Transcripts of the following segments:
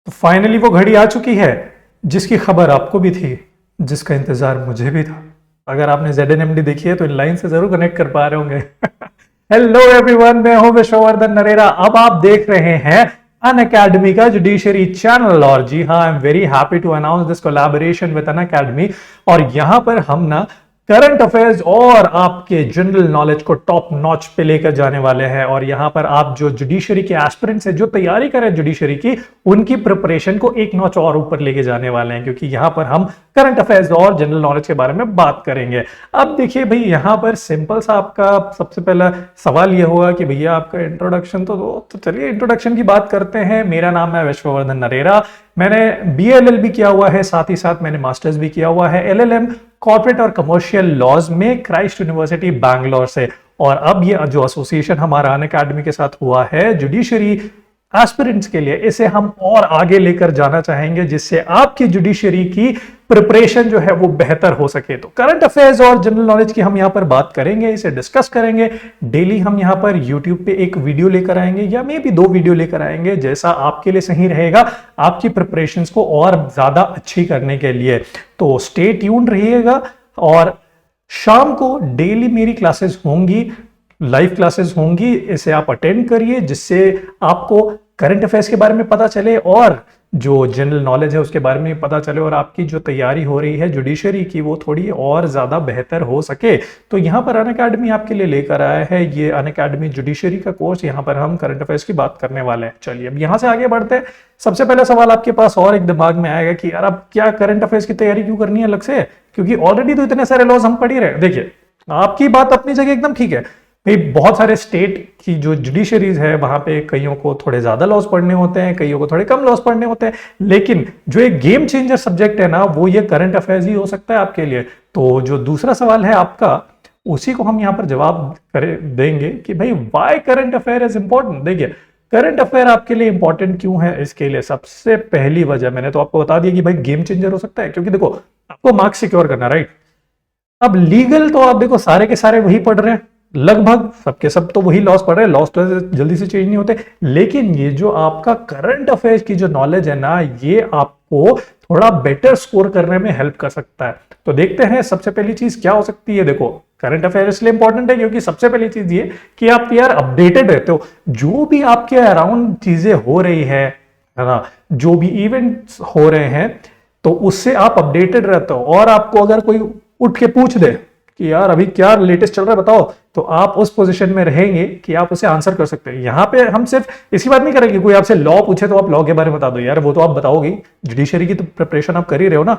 तो फाइनली वो घड़ी आ चुकी है जिसकी खबर आपको भी थी, जिसका इंतजार मुझे भी था। अगर आपने ZNMD देखी है तो इन लाइन से जरूर कनेक्ट कर पा रहे होंगे। हेलो एवरीवन, मैं हूं विश्ववर्धन नरेरा। अब आप देख रहे हैं अन अकेडमी का जुडिशरी चैनल। और जी हाँ, I am very happy to announce this collaboration with Unacademy. और यहां पर हम ना करंट अफेयर्स और आपके जनरल नॉलेज को टॉप नॉच पे लेकर जाने वाले हैं। और यहां पर आप जो जुडिशरी के एस्पिरेंट्स हैं, जो तैयारी करें जुडिशरी की, उनकी प्रिपरेशन को एक नॉच और ऊपर लेके जाने वाले हैं, क्योंकि यहां पर हम करंट अफेयर्स और जनरल नॉलेज के बारे में बात करेंगे। अब देखिए भाई, यहां पर सिंपल सा आपका सबसे पहला सवाल यह होगा कि भैया आपका इंट्रोडक्शन तो चलिए इंट्रोडक्शन की बात करते हैं। मेरा नाम है विश्ववर्धन नरेरा। मैंने BA-LLB किया हुआ है, साथ ही साथ मैंने मास्टर्स भी किया हुआ है LLM कॉर्पोरेट और कमर्शियल लॉज में क्राइस्ट यूनिवर्सिटी बैंगलोर से। और अब ये जो एसोसिएशन हमारा अन अकेडमी के साथ हुआ है जुडिशरी एस्पिरेंट्स के लिए, इसे हम और आगे लेकर जाना चाहेंगे, जिससे आपकी जुडिशरी की प्रिपरेशन जो है वो बेहतर हो सके। तो करंट अफेयर्स और जनरल नॉलेज की हम यहां पर बात करेंगे, इसे डिस्कस करेंगे। डेली हम यहां पर यूट्यूब पे एक वीडियो लेकर आएंगे या मे भी 2 वीडियो लेकर आएंगे, जैसा आपके लिए सही रहेगा आपकी प्रिपरेशंस को और ज्यादा अच्छी करने के लिए। तो स्टे ट्यून्ड रहिएगा। और शाम को डेली मेरी क्लासेस होंगी, लाइव क्लासेस होंगी, इसे आप अटेंड करिए, जिससे आपको करंट अफेयर्स के बारे में पता चले और जो जनरल नॉलेज है उसके बारे में पता चले, और आपकी जो तैयारी हो रही है जुडिशरी की वो थोड़ी और ज्यादा बेहतर हो सके। तो यहाँ पर अन अकेडमी आपके लिए लेकर आया है ये अन अकेडमी जुडिशरी का कोर्स। यहाँ पर हम करंट अफेयर्स की बात करने वाले हैं। चलिए अब यहाँ से आगे बढ़ते हैं। सबसे पहला सवाल आपके पास और एक दिमाग में आएगा कि यार अब क्या करंट अफेयर्स की तैयारी क्यों करनी है अलग से, क्योंकि ऑलरेडी तो इतने सारे लॉज हम पढ़ ही रहे। देखिए, आपकी बात अपनी जगह एकदम ठीक है भाई, बहुत सारे स्टेट की जो जुडिशरीज है वहां पे कईयों को थोड़े ज्यादा लॉस पढ़ने होते हैं, कईयों को थोड़े कम लॉस पढ़ने होते हैं, लेकिन जो एक गेम चेंजर सब्जेक्ट है ना, वो ये करंट अफेयर्स ही हो सकता है आपके लिए। तो जो दूसरा सवाल है आपका, उसी को हम यहां पर जवाब देंगे कि भाई why current affair is important. देखिए, करंट अफेयर आपके लिए इंपॉर्टेंट क्यों है, इसके लिए सबसे पहली वजह मैंने तो आपको बता दिया कि भाई गेम चेंजर हो सकता है, क्योंकि देखो आपको मार्क्स सिक्योर करना, राइट। अब लीगल तो आप देखो सारे के सारे वही पढ़ रहे हैं, लगभग सबके सब तो वही लॉस पढ़ रहे हैं, लॉस तो जल्दी से चेंज नहीं होते। लेकिन ये जो आपका करंट अफेयर्स की जो नॉलेज है ना, ये आपको थोड़ा बेटर स्कोर करने में हेल्प कर सकता है। तो देखते हैं सबसे पहली चीज क्या हो सकती है। देखो, करंट अफेयर इसलिए इंपॉर्टेंट है क्योंकि सबसे पहली चीज ये कि आप यार अपडेटेड रहते हो, जो भी आपके अराउंड चीजें हो रही है ना, जो भी इवेंट्स हो रहे हैं, तो उससे आप अपडेटेड रहते हो। और आपको अगर कोई उठ के पूछ दे कि यार अभी क्या लेटेस्ट चल रहा है बताओ, तो आप उस पोजीशन में रहेंगे कि आप उसे आंसर कर सकते हैं। यहां पे हम सिर्फ इसी बात नहीं करेंगे, कोई आपसे लॉ पूछे तो आप लॉ के बारे में बता दो, यार वो तो आप बताओगे, जुडिशरी की तो प्रिपरेशन आप कर ही रहे हो ना।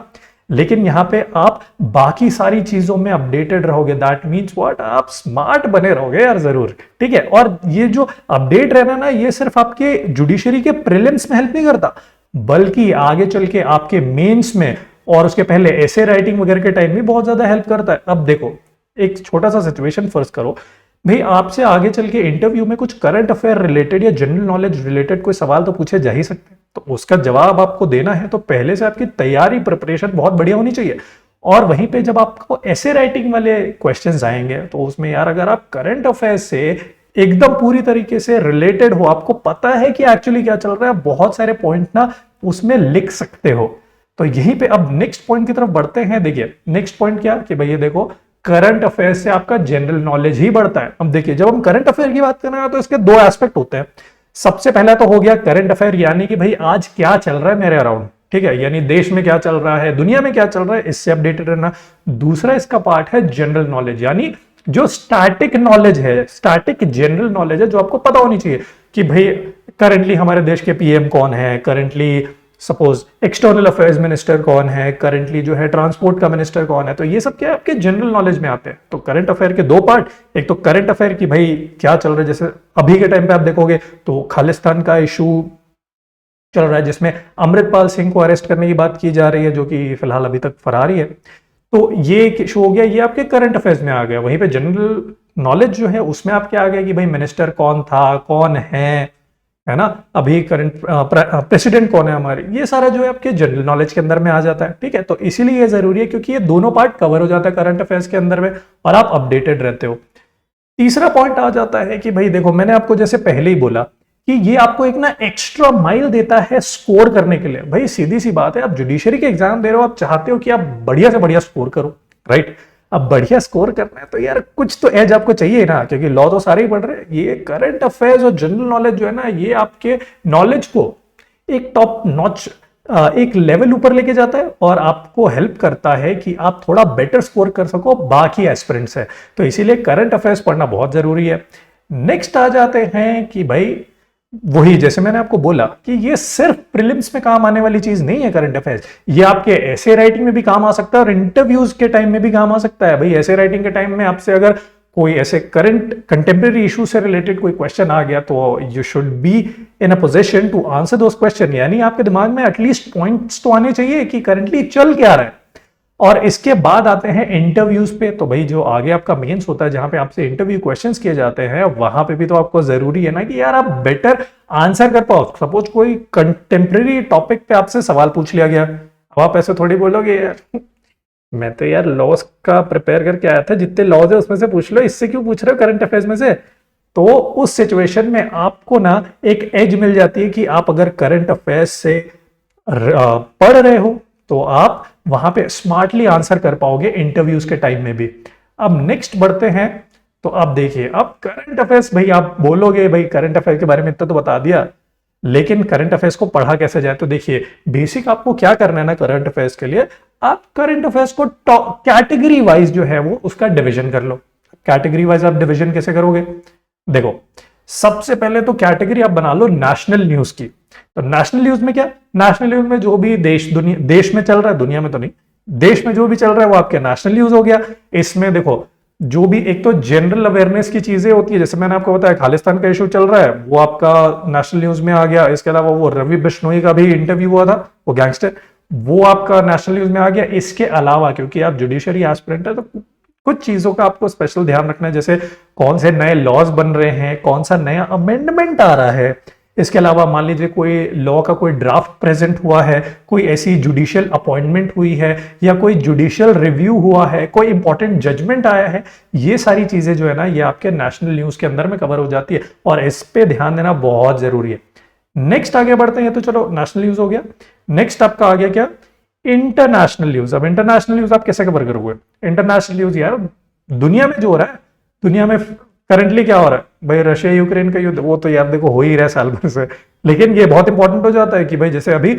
लेकिन यहां पे आप बाकी सारी चीजों में अपडेटेड रहोगे। दैट मीन्स व्हाट, आप स्मार्ट बने रहोगे यार जरूर, ठीक है। और ये जो अपडेट रहना ना, ये सिर्फ आपके जुडिशरी के प्रीलिम्स में हेल्प नहीं करता, बल्कि आगे चल के आपके मेंस में और उसके पहले ऐसे राइटिंग वगैरह के टाइम भी बहुत ज्यादा हेल्प करता है। अब देखो, एक छोटा सा सिचुएशन फर्स्ट करो भाई, आपसे आगे चल के इंटरव्यू में कुछ करंट अफेयर रिलेटेड या जनरल नॉलेज रिलेटेड कोई सवाल तो पूछे जा ही सकते हैं। तो उसका जवाब आपको देना है तो पहले से आपकी तैयारी प्रिपरेशन बहुत बढ़िया होनी चाहिए। और वहीं पे जब आपको ऐसे राइटिंग वाले क्वेश्चंस आएंगे, तो उसमें यार अगर आप करंट अफेयर से एकदम पूरी तरीके से रिलेटेड हो, आपको पता है कि एक्चुअली क्या चल रहा है, बहुत सारे पॉइंट ना उसमें लिख सकते हो। तो यहीं पे अब नेक्स्ट पॉइंट की तरफ बढ़ते हैं। देखिए नेक्स्ट पॉइंट क्या कि भैया देखो, करंट अफेयर से आपका जनरल नॉलेज ही बढ़ता है। अब देखिए, जब हम करंट अफेयर की बात कर रहे हैं तो इसके 2 एस्पेक्ट होते हैं। सबसे पहला तो हो गया करंट अफेयर, यानी कि भाई आज क्या चल रहा है मेरे अराउंड, ठीक है, यानी देश में क्या चल रहा है, दुनिया में क्या चल रहा है, इससे अपडेटेड रहना। दूसरा इसका पार्ट है जनरल नॉलेज, यानी जो स्टैटिक नॉलेज है, स्टैटिक जनरल नॉलेज है, जो आपको पता होनी चाहिए कि भाई करंटली हमारे देश के PM कौन है, currently suppose external affairs minister कौन है, करंटली जो है ट्रांसपोर्ट का मिनिस्टर कौन है। तो ये सब क्या आपके जनरल नॉलेज में आते हैं। तो करंट अफेयर के 2 पार्ट, एक तो करंट अफेयर की भाई क्या चल रहा है, जैसे अभी के टाइम पे आप देखोगे तो खालिस्तान का इशू चल रहा है, जिसमें अमृतपाल सिंह को अरेस्ट करने की बात की जा रही है, जो कि फिलहाल अभी तक फरार ही है। तो ये एक इशू हो गया, ये आपके करंट अफेयर्स में आ गया। वहीं पे जनरल नॉलेज जो है उसमें आप क्या आ गया कि भाई मिनिस्टर कौन था, कौन है ना, अभी करंट प्रेसिडेंट कौन है हमारे, ये सारा जो है आपके जनरल नॉलेज के अंदर में आ जाता है, ठीक है। तो इसीलिए ये जरूरी है, क्योंकि ये दोनों पार्ट कवर हो जाता है करंट अफेयर्स के अंदर में और आप अपडेटेड रहते हो। तीसरा पॉइंट आ जाता है कि भाई देखो, मैंने आपको जैसे पहले ही बोला कि ये आपको एक ना एक्स्ट्रा माइल देता है स्कोर करने के लिए। भाई सीधी सी बात है, आप जुडिशरी के एग्जाम दे रहे हो, आप चाहते हो कि आप बढ़िया से बढ़िया स्कोर करो, राइट। अब बढ़िया स्कोर करना है तो यार कुछ तो एज आपको चाहिए ना, क्योंकि लॉ तो सारे ही पढ़ रहे हैं। ये करंट अफेयर्स और जनरल नॉलेज जो है ना, ये आपके नॉलेज को एक टॉप नॉच, एक लेवल ऊपर लेके जाता है और आपको हेल्प करता है कि आप थोड़ा बेटर स्कोर कर सको बाकी एस्पिरेंट्स है। तो इसीलिए करंट अफेयर्स पढ़ना बहुत जरूरी है। नेक्स्ट आ जाते हैं कि भाई वही जैसे मैंने आपको बोला कि ये सिर्फ प्रीलिम्स में काम आने वाली चीज नहीं है करंट अफेयर्स, ये आपके ऐसे राइटिंग में भी काम आ सकता है और इंटरव्यूज के टाइम में भी काम आ सकता है। भाई ऐसे राइटिंग के टाइम में आपसे अगर कोई ऐसे करंट कंटेम्प्रेरी इशू से रिलेटेड कोई क्वेश्चन आ गया तो you should be in a position to answer those question, यानी आपके दिमाग में एटलीस्ट पॉइंट्स तो आने चाहिए कि करंटली चल क्या रहा है। और इसके बाद आते हैं इंटरव्यूज पे। तो भाई जो आगे आपका मेंस होता है, जहां पे आपसे इंटरव्यू क्वेश्चंस किए जाते हैं, वहां पे भी तो आपको जरूरी है ना कि यार आप बेटर आंसर कर पाओ। सपोज कोई कंटेम्प्रेरी टॉपिक पे आपसे सवाल पूछ लिया गया, अब आप ऐसे थोड़ी बोलोगे यार मैं तो यार लॉज का प्रिपेयर करके आया था, जितने लॉज है उसमें से पूछ लो, इससे क्यों पूछ रहे हो करंट अफेयर्स में से। तो उस सिचुएशन में आपको ना एक एज मिल जाती है कि आप अगर करंट अफेयर्स से पढ़ रहे हो तो आप वहां पे स्मार्टली आंसर कर पाओगे इंटरव्यूज के टाइम में भी। अब नेक्स्ट बढ़ते हैं, तो आप देखिए अब करंट अफेयर्स, भाई आप बोलोगे भाई करंट अफेयर के बारे में इतना तो बता दिया, लेकिन करंट अफेयर्स को पढ़ा कैसे जाए। तो देखिए बेसिक आपको क्या करना है ना करंट अफेयर्स के लिए, आप करंट अफेयर्स को कैटेगरी वाइज जो है वो उसका डिवीजन कर लो। कैटेगरी वाइज आप डिवीजन कैसे करोगे, देखो सबसे पहले तो कैटेगरी आप बना लो नेशनल न्यूज की। तो नेशनल न्यूज में क्या, नेशनल न्यूज में जो भी देश में चल रहा है, दुनिया में तो नहीं, देश में जो भी चल रहा है वो आपके नेशनल न्यूज हो गया। इसमें देखो जो भी एक तो जनरल अवेयरनेस की चीजें होती है, जैसे मैंने आपको बताया खालिस्तान का इशू चल रहा है, वो आपका नेशनल न्यूज में आ गया। इसके अलावा वो रवि बिश्नोई का भी इंटरव्यू हुआ था, वो गैंगस्टर, वो आपका नेशनल न्यूज में आ गया। इसके अलावा क्योंकि आप जुडिशरी एस्पिरेंट है तो कुछ चीजों का आपको स्पेशल ध्यान रखना है, जैसे कौन से नए लॉज बन रहे हैं, कौन सा नया अमेंडमेंट आ रहा है। इसके अलावा मान लीजिए कोई लॉ का कोई ड्राफ्ट प्रेजेंट हुआ है, कोई ऐसी जुडिशियल अपॉइंटमेंट हुई है, या कोई जुडिशियल रिव्यू हुआ है, कोई इंपॉर्टेंट जजमेंट आया है, ये सारी चीजें जो है ना ये आपके नेशनल न्यूज के अंदर में कवर हो जाती है और इस पे ध्यान देना बहुत जरूरी है। नेक्स्ट आगे बढ़ते हैं, तो चलो नेशनल न्यूज हो गया। नेक्स्ट आपका आ गया क्या, इंटरनेशनल न्यूज। अब इंटरनेशनल न्यूज आप कैसे कवर करोगे, इंटरनेशनल न्यूज यार दुनिया में जो हो रहा है, दुनिया में करंटली क्या हो रहा है, भाई रशिया यूक्रेन का युद्ध, वो तो यार देखो हो ही रहा है साल भर से, लेकिन ये बहुत इंपॉर्टेंट हो जाता है कि भाई जैसे अभी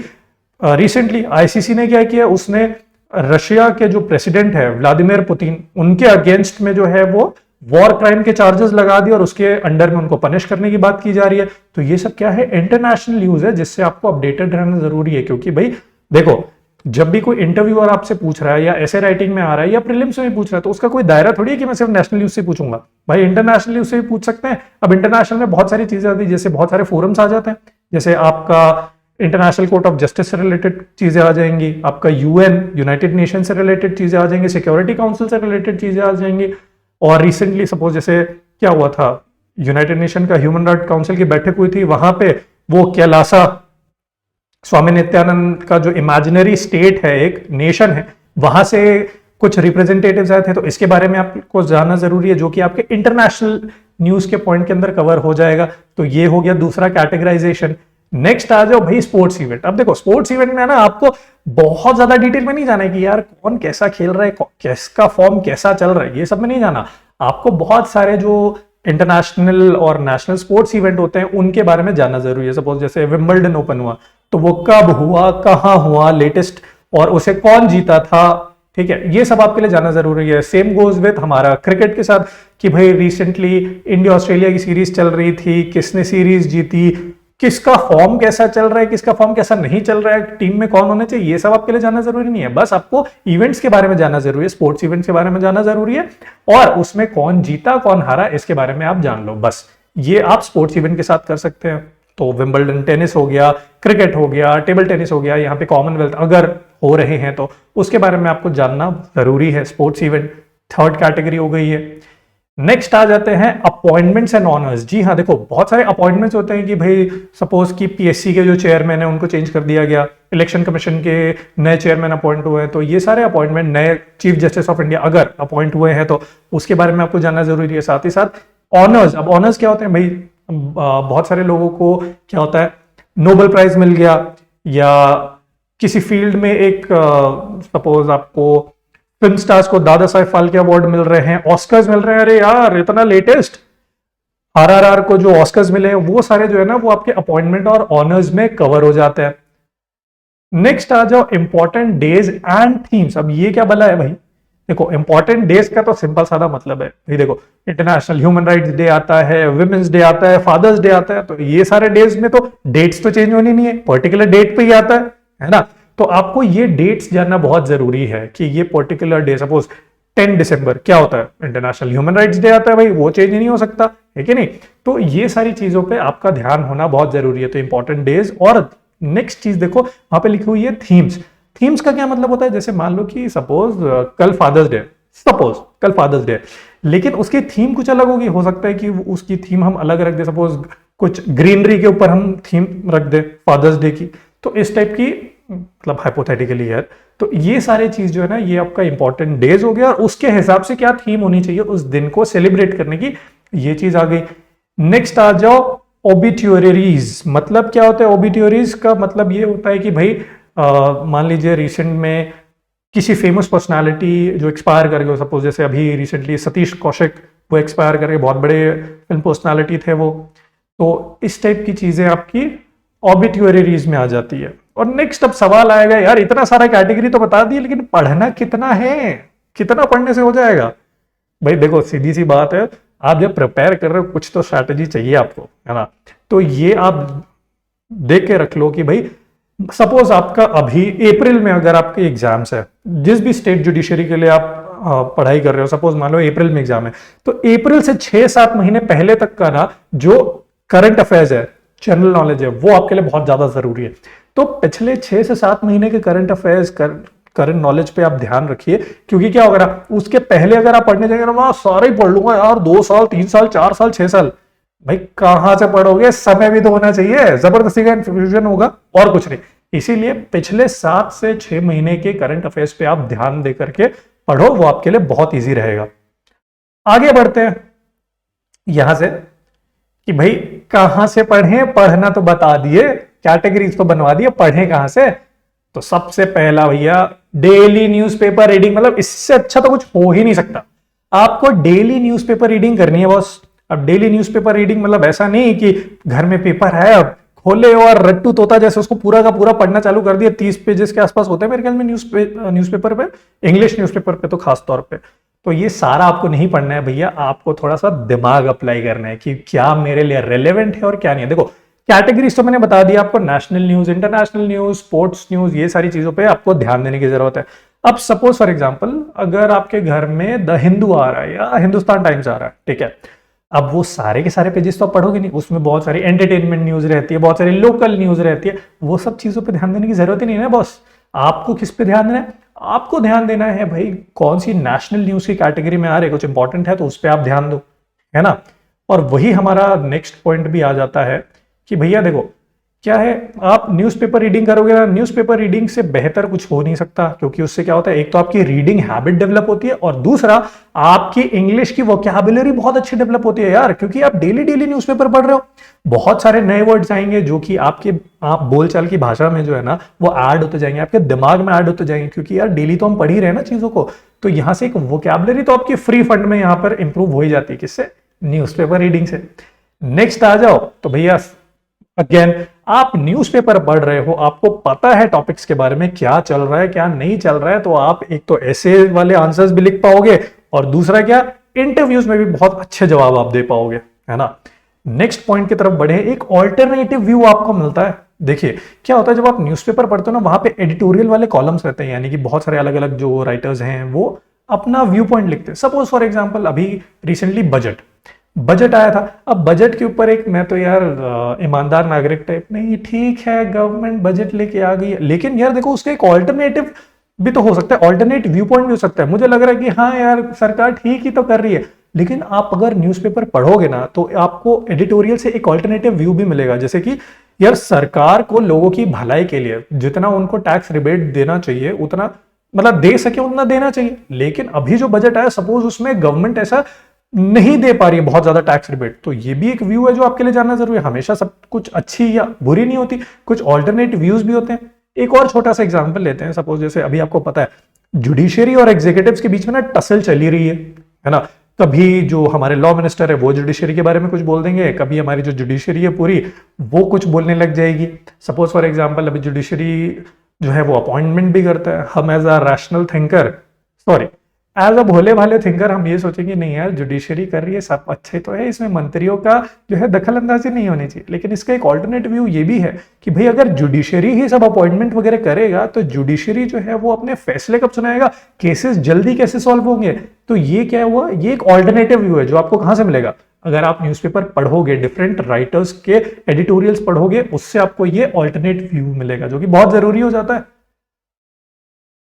रिसेंटली आईसीसी ने क्या किया, उसने रशिया के जो प्रेसिडेंट है व्लादिमीर पुतिन, उनके अगेंस्ट में जो है वो वॉर क्राइम के चार्जेस लगा दिए और उसके अंडर में उनको पनिश करने की बात की जा रही है। तो ये सब क्या है, इंटरनेशनल न्यूज है, जिससे आपको अपडेटेड रहना जरूरी है। क्योंकि भाई देखो जब भी कोई इंटरव्यूअर आपसे पूछ रहा है या ऐसे राइटिंग में आ रहा है या प्रीलिम्स में पूछ रहा है, तो उसका कोई दायरा थोड़ी है कि मैं सिर्फ नेशनल न्यूज से पूछूंगा, भाई इंटरनेशनल न्यूज से भी पूछ सकते हैं। अब इंटरनेशनल में बहुत सारी चीजें आती है, जैसे बहुत सारे फोरम्स आ जाते हैं, जैसे आपका इंटरनेशनल कोर्ट ऑफ जस्टिस से रिलेटेड चीजें आ जाएंगी, आपका यूएन यूनाइटेड नेशन से रिलेटेड चीजें आ जाएंगी, सिक्योरिटी काउंसिल से रिलेटेड चीजें आ जाएंगी। और रिसेंटली सपोज जैसे क्या हुआ था, यूनाइटेड नेशन का ह्यूमन राइट काउंसिल की बैठक हुई थी, वहां पे वो कैलासा स्वामी नित्यानंद का जो इमेजिनरी स्टेट है, एक नेशन है, वहां से कुछ रिप्रेजेंटेटिव्स आए थे। तो इसके बारे में आपको जानना जरूरी है, जो कि आपके इंटरनेशनल न्यूज के पॉइंट के अंदर कवर हो जाएगा। तो ये हो गया दूसरा कैटेगराइजेशन। नेक्स्ट आ जाओ भाई स्पोर्ट्स इवेंट। अब देखो स्पोर्ट्स इवेंट में ना आपको बहुत ज्यादा डिटेल में नहीं जाना है कि यार कौन कैसा खेल रहा है, किसका फॉर्म कैसा चल रहा है, ये सब में नहीं जाना। आपको बहुत सारे जो इंटरनेशनल और नेशनल स्पोर्ट्स इवेंट होते हैं उनके बारे में जानना जरूरी है। सपोज जैसे विंबलडन ओपन हुआ, तो वो कब हुआ, कहां हुआ लेटेस्ट, और उसे कौन जीता था, ठीक है, ये सब आपके लिए जानना जरूरी है। सेम गोज विद हमारा क्रिकेट के साथ कि भाई रिसेंटली इंडिया ऑस्ट्रेलिया की सीरीज चल रही थी, किसने सीरीज जीती, किसका फॉर्म कैसा चल रहा है, किसका फॉर्म कैसा नहीं चल रहा है, टीम में कौन होने चाहिए, ये सब आपके लिए जानना जरूरी नहीं है। बस आपको इवेंट्स के बारे में जानना जरूरी है, स्पोर्ट्स इवेंट्स के बारे में जानना जरूरी है, और उसमें कौन जीता कौन हारा इसके बारे में आप जान लो। बस ये आप स्पोर्ट्स इवेंट के साथ कर सकते हैं। तो विंबलडन टेनिस हो गया, क्रिकेट हो गया, टेबल टेनिस हो गया, यहाँ पे कॉमनवेल्थ अगर हो रहे हैं तो उसके बारे में आपको जानना जरूरी है। स्पोर्ट्स इवेंट थर्ड कैटेगरी हो गई है। नेक्स्ट आ जाते हैं अपॉइंटमेंट्स एंड ऑनर्स। जी हाँ, देखो बहुत सारे अपॉइंटमेंट्स होते हैं कि भाई सपोज कि पीएससी के जो चेयरमैन है उनको चेंज कर दिया गया, इलेक्शन कमीशन के नए चेयरमैन अपॉइंट हुए हैं, तो ये सारे अपॉइंटमेंट, नए चीफ जस्टिस ऑफ इंडिया अगर अपॉइंट हुए हैं तो उसके बारे में आपको जानना जरूरी है। साथ ही साथ ऑनर्स। अब ऑनर्स क्या होते हैं भाई, बहुत सारे लोगों को क्या होता है, नोबेल प्राइज मिल गया, या किसी फील्ड में एक सपोज आपको फिल्म स्टार्स को दादा साहेब फाल्के अवार्ड मिल रहे हैं, ऑस्कर्स मिल रहे हैं, अरे यार इतना लेटेस्ट आरआरआर को जो ऑस्कर्स मिले हैं वो सारे जो है ना वो आपके अपॉइंटमेंट और ऑनर्स में कवर हो जाते हैं। नेक्स्ट आ जाओ इंपॉर्टेंट डेज एंड थीम्स। अब ये क्या भला है भाई, देखो इंपॉर्टेंट डेज का तो सिंपल सादा मतलब है भाई, देखो इंटरनेशनल ह्यूमन राइट्स डे आता है, विमेंस डे आता है, फादर्स डे आता है, तो ये सारे डेज में तो डेट्स तो चेंज होनी नहीं है, पर्टिकुलर डेट पे ही आता है ना। तो आपको ये डेट्स जानना बहुत जरूरी है कि ये पर्टिकुलर डे, सपोज 10 दिसंबर क्या होता है, इंटरनेशनल ह्यूमन राइट्स डे आता है भाई, वो चेंज नहीं हो सकता है कि नहीं। तो ये सारी चीजों पे आपका ध्यान होना बहुत जरूरी है, तो इंपॉर्टेंट डेज। और नेक्स्ट चीज देखो वहां पे लिखी हुई है थीम्स। थीम्स का क्या मतलब होता है, जैसे मान लो कि सपोज कल फादर्स डे, सपोज कल फादर्स डे, लेकिन उसकी थीम कुछ अलग होगी, हो सकता है कि उसकी थीम हम अलग रख दे, सपोज कुछ ग्रीनरी के ऊपर हम थीम रख दे फादर्स डे की, तो इस टाइप की मतलब हाइपोथेटिकली है। तो ये सारे चीज जो है ना ये आपका इंपॉर्टेंट डेज हो गया, और उसके हिसाब से क्या थीम होनी चाहिए उस दिन को सेलिब्रेट करने की, ये चीज आ गई। नेक्स्ट आ जाओ ओबिट्यूरीज। मतलब क्या होता है ओबिट्यूरीज का मतलब ये होता है कि भाई मान लीजिए रिसेंट में किसी फेमस पर्सनालिटी जो एक्सपायर कर गए, सपोज जैसे अभी रिसेंटली सतीश कौशिक वो एक्सपायर कर गए, बहुत बड़े फिल्म पर्सनालिटी थे वो, तो इस टाइप की चीजें आपकी ऑबिट्यूरीज में आ जाती है। और नेक्स्ट अब सवाल आएगा, यार इतना सारा कैटेगरी तो बता दिए, लेकिन पढ़ना कितना है, कितना पढ़ने से हो जाएगा। भाई देखो सीधी सी बात है, आप जब प्रिपेयर कर रहे हो कुछ तो स्ट्रैटेजी चाहिए आपको, है ना। तो ये आप देख के रख लो कि भाई सपोज आपका अभी अप्रैल में अगर आपके एग्जाम्स है, जिस भी स्टेट जुडिशरी के लिए आप पढ़ाई कर रहे हो, सपोज मान लो अप्रैल में एग्जाम है, तो अप्रैल से 6-7 महीने पहले तक का ना जो करंट अफेयर्स है, जनरल नॉलेज है, वो आपके लिए बहुत ज्यादा जरूरी है। तो पिछले 6 से 7 महीने के करंट अफेयर्स करंट नॉलेज पे आप ध्यान रखिए, क्योंकि क्या होगा ना उसके पहले अगर आप पढ़ने जाएंगे ना वहां सारे ही पढ़ लूंगा यार, 2 साल 3 साल 4 साल 6 साल, भाई कहां से पढ़ोगे, समय भी तो होना चाहिए, जबरदस्ती का इंफ्यूजन होगा और कुछ नहीं। इसीलिए पिछले 7 से 6 महीने के करंट अफेयर्स पे आप ध्यान दे करके पढ़ो, वो आपके लिए बहुत ईजी रहेगा। आगे बढ़ते हैं यहां से कि भाई कहां से पढ़ें, पढ़ना तो बता दिए, कैटेगरीज तो बनवा दिए, पढ़ें कहां से। तो सबसे पहला भैया डेली न्यूज़पेपर रीडिंग, मतलब इससे अच्छा तो कुछ हो ही नहीं सकता। आपको डेली न्यूज़पेपर रीडिंग करनी है बॉस। अब डेली न्यूज़पेपर रीडिंग मतलब ऐसा नहीं कि घर में पेपर है अब खोले और रट्टू तोता जैसे उसको पूरा का पूरा पढ़ना चालू कर दिया। 30 पेजेस के आसपास होते हैं मेरे ख्याल में न्यूज़पेपर पे, इंग्लिश न्यूज़पेपर पे तो खास तौर पे। तो ये सारा आपको नहीं पढ़ना है भैया, आपको थोड़ा सा दिमाग अप्लाई करना है कि क्या मेरे लिए रेलेवेंट है और क्या नहीं है। देखो कैटेगरीज तो मैंने बता दिया आपको, national news, international news, sports news, ये सारी चीजों पे आपको ध्यान देने की जरूरत है। अब सपोज फॉर एग्जांपल अगर आपके घर में द हिंदू आ रहा है या हिंदुस्तान टाइम्स आ रहा है, ठीक है, अब वो सारे के सारे पेजेस तो आप पढ़ोगे नहीं, उसमें बहुत सारी एंटरटेनमेंट न्यूज रहती है, बहुत सारी लोकल न्यूज रहती है, वो सब चीजों पे ध्यान देने की जरूरत ही नहीं है बॉस। आपको किस पे ध्यान देना है, आपको ध्यान देना है भाई कौन सी नेशनल न्यूज की कैटेगरी में आ रही है, कुछ इंपॉर्टेंट है तो उस पर आप ध्यान दो, है ना। और वही हमारा नेक्स्ट पॉइंट भी आ जाता है कि भैया देखो क्या है, आप न्यूज़पेपर रीडिंग करोगे ना, न्यूज़पेपर रीडिंग से बेहतर कुछ हो नहीं सकता, क्योंकि उससे क्या होता है, एक तो आपकी रीडिंग हैबिट डेवलप होती है और दूसरा आपकी इंग्लिश की वोकैबुलरी बहुत अच्छी डेवलप होती है यार, क्योंकि आप डेली डेली न्यूज़पेपर पढ़ रहे हो, बहुत सारे नए वर्ड्स आएंगे जो कि आप बोलचाल की भाषा में जो है ना वो ऐड होते जाएंगे, आपके दिमाग में ऐड होते जाएंगे, क्योंकि यार डेली तो हम पढ़ ही रहे हैं ना चीजों को। तो यहां से एक वोकैबुलरी तो आपकी फ्री फंड में यहां पर इंप्रूव हो ही जाती है, किससे, न्यूज़पेपर रीडिंग से। नेक्स्ट आ जाओ तो भैया अगेन आप न्यूज़पेपर पढ़ रहे हो, आपको पता है टॉपिक्स के बारे में क्या चल रहा है क्या नहीं चल रहा है, तो आप एक तो ऐसे वाले आंसर्स भी लिख पाओगे और दूसरा क्या, इंटरव्यूज में भी बहुत अच्छे जवाब आप दे पाओगे, है ना। नेक्स्ट पॉइंट की तरफ बढ़े, एक ऑल्टरनेटिव व्यू आपको मिलता है। देखिए क्या होता है जब आप न्यूज़पेपर पढ़ते हो ना, वहां पे एडिटोरियल वाले कॉलम्स रहते हैं, यानी कि बहुत सारे अलग अलग जो राइटर्स हैं वो अपना व्यू पॉइंट लिखते हैं। सपोज फॉर एग्जांपल अभी रिसेंटली बजट आया था, अब बजट के ऊपर एक, मैं तो यार ईमानदार नागरिक टाइप, नहीं ठीक है गवर्नमेंट बजट लेके आ गई है, लेकिन यार देखो उसका एक ऑल्टरनेटिव भी तो हो सकता है, ऑल्टरनेट व्यू पॉइंट भी हो सकता है। मुझे लग रहा है कि हाँ यार सरकार ठीक ही तो कर रही है, लेकिन आप अगर न्यूज़पेपर पढ़ोगे ना तो आपको एडिटोरियल से एक ऑल्टरनेटिव व्यू भी मिलेगा, जैसे कि यार सरकार को लोगों की भलाई के लिए जितना उनको टैक्स रिबेट देना चाहिए उतना, मतलब दे सके उतना देना चाहिए, लेकिन अभी जो बजट आया सपोज उसमें गवर्नमेंट ऐसा नहीं दे पा रही है बहुत ज्यादा टैक्स रिबेट, तो ये भी एक व्यू है जो आपके लिए जानना जरूरी है। हमेशा सब कुछ अच्छी या बुरी नहीं होती, कुछ ऑल्टरनेट व्यूज भी होते हैं। एक और छोटा सा एग्जांपल लेते हैं। सपोज जैसे अभी आपको पता है जुडिशियरी और एग्जीक्यूटिव्स के बीच में ना टसल चली रही है ना। कभी जो हमारे लॉ मिनिस्टर है वो जुडिशरी के बारे में कुछ बोल देंगे, कभी हमारी जो जुडिशरी है पूरी वो कुछ बोलने लग जाएगी। सपोज फॉर एग्जांपल अभी जुडिशरी जो है वो अपॉइंटमेंट भी करता है। हम as a rational thinker, sorry as a भोले भाले थिंकर, हम ये सोचेंगे नहीं यार जुडिशरी कर रही है सब अच्छे तो है, इसमें मंत्रियों का जो है दखल अंदाजी नहीं होनी चाहिए। लेकिन इसका एक ऑल्टरनेट व्यू ये भी है कि भाई अगर जुडिशरी ही सब अपॉइंटमेंट वगैरह करेगा तो जुडिशरी जो है वो अपने फैसले कब सुनाएगा, केसेस जल्दी कैसे सॉल्व होंगे। तो ये क्या हुआ, ये एक ऑल्टरनेटिव व्यू है जो आपको कहां से मिलेगा, अगर आप न्यूज़पेपर पढ़ोगे, डिफरेंट राइटर्स के एडिटोरियल्स पढ़ोगे, उससे आपको ये ऑल्टरनेट व्यू मिलेगा जो कि बहुत जरूरी हो जाता है।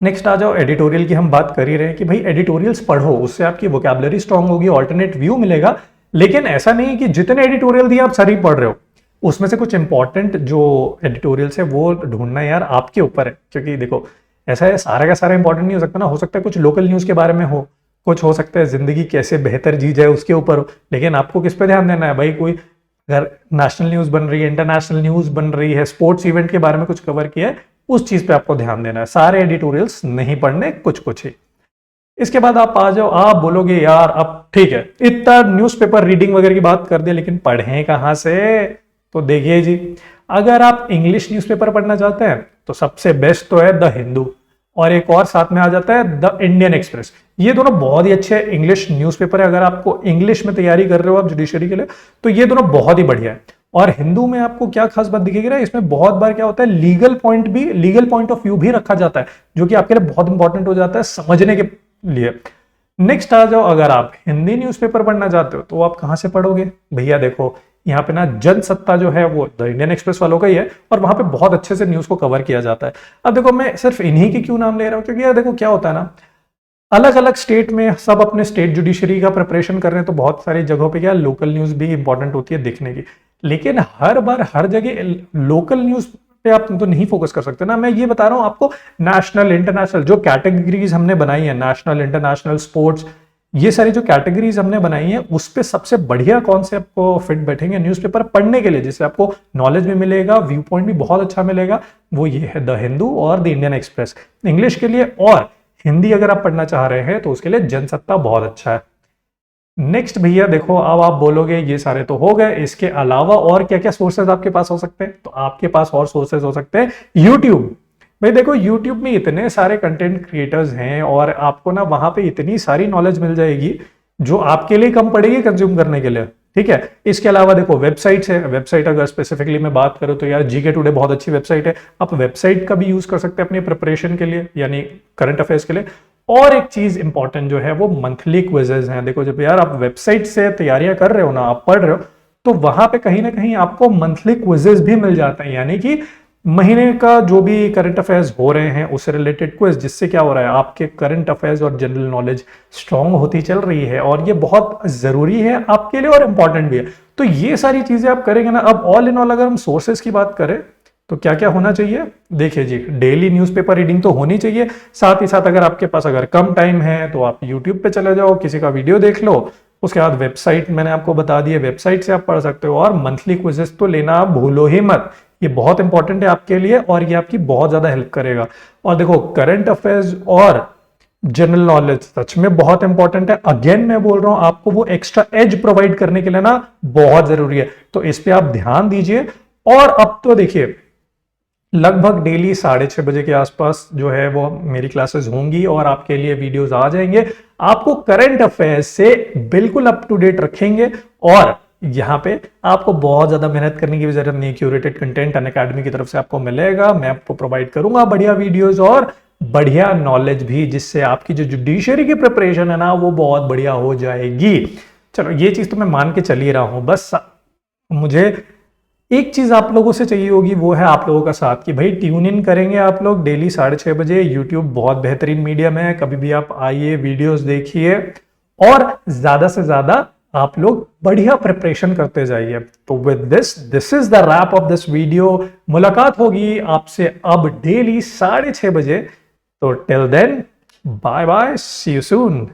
नेक्स्ट आ जाओ, एडिटोरियल की हम बात कर ही रहे हैं कि भाई एडिटोरियल्स पढ़ो, उससे आपकी वोकैबुलरी स्ट्रांग होगी, ऑल्टरनेट व्यू मिलेगा। लेकिन ऐसा नहीं कि जितने एडिटोरियल दिए आप सारी पढ़ रहे हो, उसमें से कुछ इंपॉर्टेंट जो एडिटोरियल्स है वो ढूंढना यार आपके ऊपर है। क्योंकि देखो ऐसा है, सारा का सारा इंपॉर्टेंट नहीं हो सकता ना। हो सकता है कुछ लोकल न्यूज के बारे में हो, कुछ हो सकता है जिंदगी कैसे बेहतर जी जाए उसके ऊपर हो। लेकिन आपको किस पे ध्यान देना है भाई, कोई अगर नेशनल न्यूज बन रही है, इंटरनेशनल न्यूज बन रही है, स्पोर्ट्स इवेंट के बारे में कुछ कवर किया है, उस चीज पे आपको ध्यान देना है। सारे एडिटोरियल्स नहीं पढ़ने, कुछ कुछ ही। इसके बाद आप आ जाओ, आप बोलोगे यार अब ठीक है इतना न्यूज़पेपर रीडिंग वगैरह की बात कर दिया, लेकिन पढ़ें कहां से। तो देखिए जी, अगर आप इंग्लिश न्यूज़पेपर पढ़ना चाहते हैं तो सबसे बेस्ट तो है द हिंदू, और एक और साथ में आ जाता है द इंडियन एक्सप्रेस। ये दोनों बहुत ही अच्छे इंग्लिश न्यूज़पेपर है। अगर आपको इंग्लिश में तैयारी कर रहे हो आप जुडिशरी के लिए, तो ये दोनों बहुत ही बढ़िया है। और हिंदू में आपको क्या खास बात दिखेगी ना, इसमें बहुत बार क्या होता है लीगल पॉइंट ऑफ व्यू भी रखा जाता है, जो कि आपके लिए बहुत इंपॉर्टेंट हो जाता है समझने के लिए। नेक्स्ट आ जाओ, अगर आप हिंदी न्यूज़पेपर पढ़ना चाहते हो तो आप कहां से पढ़ोगे भैया। देखो यहाँ पे ना जनसत्ता जो है वो द इंडियन एक्सप्रेस वालों का ही है, और वहां पे बहुत अच्छे से न्यूज को कवर किया जाता है। अब देखो मैं सिर्फ इन्हीं की क्यों नाम ले रहा हूं, क्योंकि यार देखो क्या होता है ना, अलग अलग स्टेट में सब अपने स्टेट जुडिशरी का प्रिपरेशन कर रहे हैं, तो बहुत सारी जगहों पे क्या लोकल न्यूज भी इंपॉर्टेंट होती है दिखने की। लेकिन हर बार हर जगह लोकल न्यूज पे आप तो नहीं फोकस कर सकते ना। मैं ये बता रहा हूं आपको, नेशनल इंटरनेशनल जो कैटेगरीज हमने बनाई है, नेशनल इंटरनेशनल स्पोर्ट्स, ये सारी जो कैटेगरीज हमने बनाई है, उस पे सबसे बढ़िया कौन से आपको फिट बैठेंगे न्यूज़पेपर पढ़ने के लिए, जिससे आपको नॉलेज भी मिलेगा, व्यू पॉइंट भी बहुत अच्छा मिलेगा, वो ये है द हिंदू और द इंडियन एक्सप्रेस इंग्लिश के लिए। और हिंदी अगर आप पढ़ना चाह रहे हैं तो उसके लिए जनसत्ता बहुत अच्छा है। नेक्स्ट भैया देखो, अब आप बोलोगे ये सारे तो हो गए, इसके अलावा और क्या क्या सोर्सेज आपके पास हो सकते हैं। तो आपके पास और सोर्सेज हो सकते हैं यूट्यूब। भाई देखो यूट्यूब में इतने सारे कंटेंट क्रिएटर्स हैं, और आपको ना वहां पे इतनी सारी नॉलेज मिल जाएगी जो आपके लिए कम पड़ेगी कंज्यूम करने के लिए, ठीक है। इसके अलावा देखो वेबसाइट्स है, वेबसाइट अगर स्पेसिफिकली मैं बात करूं तो यार जीके टुडे बहुत अच्छी वेबसाइट है, आप वेबसाइट का भी यूज कर सकते हैं अपनी प्रिपरेशन के लिए, यानी करंट अफेयर्स के लिए। और एक चीज इंपॉर्टेंट जो है वो मंथली क्विजेज हैं। देखो जब यार आप वेबसाइट से तैयारियां कर रहे हो ना, आप पढ़ रहे हो, तो वहां पे कहीं ना कहीं आपको मंथली क्विजेज भी मिल जाते हैं, यानी कि महीने का जो भी करंट अफेयर्स हो रहे हैं उससे रिलेटेड क्विज, जिससे क्या हो रहा है आपके करंट अफेयर्स और जनरल नॉलेज स्ट्रांग होती चल रही है, और ये बहुत जरूरी है आपके लिए और इंपॉर्टेंट भी है। तो ये सारी चीजें आप करेंगे ना। अब ऑल इन ऑल अगर हम सोर्सेस की बात करें तो क्या क्या होना चाहिए, देखिए जी, डेली न्यूज़पेपर रीडिंग तो होनी चाहिए। साथ ही साथ अगर आपके पास अगर कम टाइम है तो आप यूट्यूब पे चले जाओ, किसी का वीडियो देख लो। उसके बाद वेबसाइट मैंने आपको बता दी है, वेबसाइट से आप पढ़ सकते हो। और मंथली क्विजेस तो लेना भूलो ही मत, ये बहुत इंपॉर्टेंट है आपके लिए, और ये आपकी बहुत ज्यादा हेल्प करेगा। और देखो करंट अफेयर्स और जनरल नॉलेज सच में बहुत इंपॉर्टेंट है। अगेन मैं बोल रहा हूं, आपको वो एक्स्ट्रा एज प्रोवाइड करने के लिए ना बहुत जरूरी है, तो इस पे आप ध्यान दीजिए। और अब तो देखिए लगभग डेली 6:30 बजे के आसपास जो है वो मेरी क्लासेस होंगी, और आपके लिए वीडियोस आ जाएंगे, आपको करंट अफेयर्स से बिल्कुल अप टू डेट रखेंगे। और यहाँ पे आपको बहुत ज्यादा मेहनत करने की भी जरूरत नहीं है, क्यूरेटेड कंटेंट अनअकैडमी की तरफ से आपको मिलेगा। मैं आपको प्रोवाइड करूंगा बढ़िया वीडियोस और बढ़िया नॉलेज भी, जिससे आपकी जो जुडिशरी की प्रिपरेशन है ना वो बहुत बढ़िया हो जाएगी। चलो ये चीज तो मैं मान के चल ही रहा हूं, बस मुझे एक चीज आप लोगों से चाहिए होगी, वो है आप लोगों का साथ, कि भाई ट्यून इन करेंगे आप लोग डेली 6:30 बजे। यूट्यूब बहुत बेहतरीन मीडियम है, कभी भी आप आइए, वीडियोस देखिए, और ज्यादा से ज्यादा आप लोग बढ़िया प्रिपरेशन करते जाइए। तो with this is the wrap of this video. मुलाकात होगी आपसे अब डेली 6:30 बजे। तो till then bye bye, see you soon.